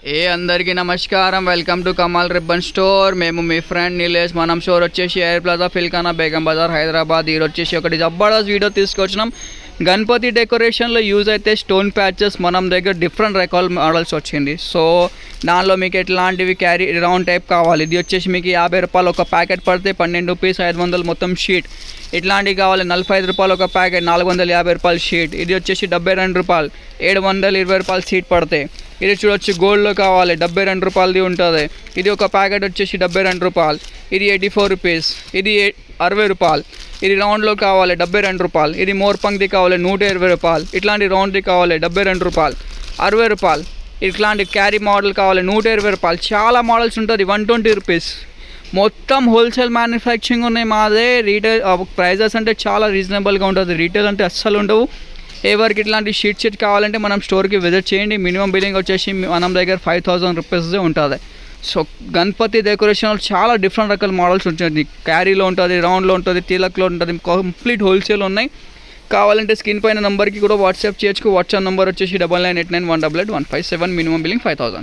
అందరికీ నమస్కారం. Welcome to Kamal ribbon store. మేము మీ ఫ్రెండ్ నీలేష్. మనం స్టోర్ వచ్చేసి ఎయిర్ ప్లాజా ఫిల్కానా బేగం బజార్ హైదరాబాద్. ఈరోజు వచ్చేసి ఒకటి జబర్దస్త్ వీడియో తీసుకొచ్చినాం. గణపతి డెకరేషన్లో యూజ్ అయితే స్టోన్ ప్యాచెస్ మనం దగ్గర డిఫరెంట్ రకాల మోడల్స్ వచ్చింది. సో దానిలో మీకు ఎట్లాంటివి క్యారీ రౌండ్ టైప్ కావాలి. ఇది వచ్చేసి మీకు 50 రూపాయలు ఒక ప్యాకెట్ పడితే 12 రూపీస్ 500 మొత్తం షీట్. ఇట్లాంటివి కావాలి 45 రూపాయలు ఒక ప్యాకెట్ 450 రూపాయలు షీట్. ఇది వచ్చేసి 72 రూపాయలు 720 రూపాయలు షీట్ పడతాయి. ఇది చూడొచ్చు గోల్డ్లో కావాలి 72 రూపాయలది ఉంటుంది. ఇది ఒక ప్యాకెట్ వచ్చేసి 72 రూపాయలు. ఇది 84 రూపీస్. ఇది 60 రూపాయలు. ఇది రౌండ్లో కావాలి 72 రూపాయలు. ఇది మోర్ పంక్ది కావాలి 120 రూపాయలు. ఇట్లాంటి రౌండ్ది కావాలి 72 రూపాయలు 60 రూపాయలు. ఇట్లాంటి క్యారీ మోడల్ కావాలి 120 రూపాయలు. చాలా మోడల్స్ ఉంటుంది 120 రూపీస్. మొత్తం హోల్సేల్ మ్యానుఫ్యాక్చరింగ్ ఉన్నాయి మాదే. రీటైల్ ప్రైజెస్ అంటే చాలా రీజనబుల్గా ఉంటుంది. రీటైల్ అంటే అస్సలు ఉండవు. ఎవరికి ఇట్లాంటి షీట్ కావాలంటే మనం స్టోర్కి విజిట్ చేయండి. మినిమం బిల్లింగ్ వచ్చేసి మనం దగ్గర 5000 రూపీస్దే ఉంటుంది. సో గణపతి డెకరేషన్లో చాలా డిఫరెంట్ రకాల మోడల్స్ ఉంటుంది. క్యారీలో ఉంటుంది, రౌండ్లో ఉంటుంది, తిలక్లో ఉంటుంది, కంప్లీట్ హోల్సేల్ ఉన్నాయి. కావాలంటే స్క్రీన్ పైన నెంబర్కి కూడా వాట్సాప్ చేయొచ్చు. వాట్సాప్ నెంబర్ వచ్చేసి 9989188157. Minimum billing 5000.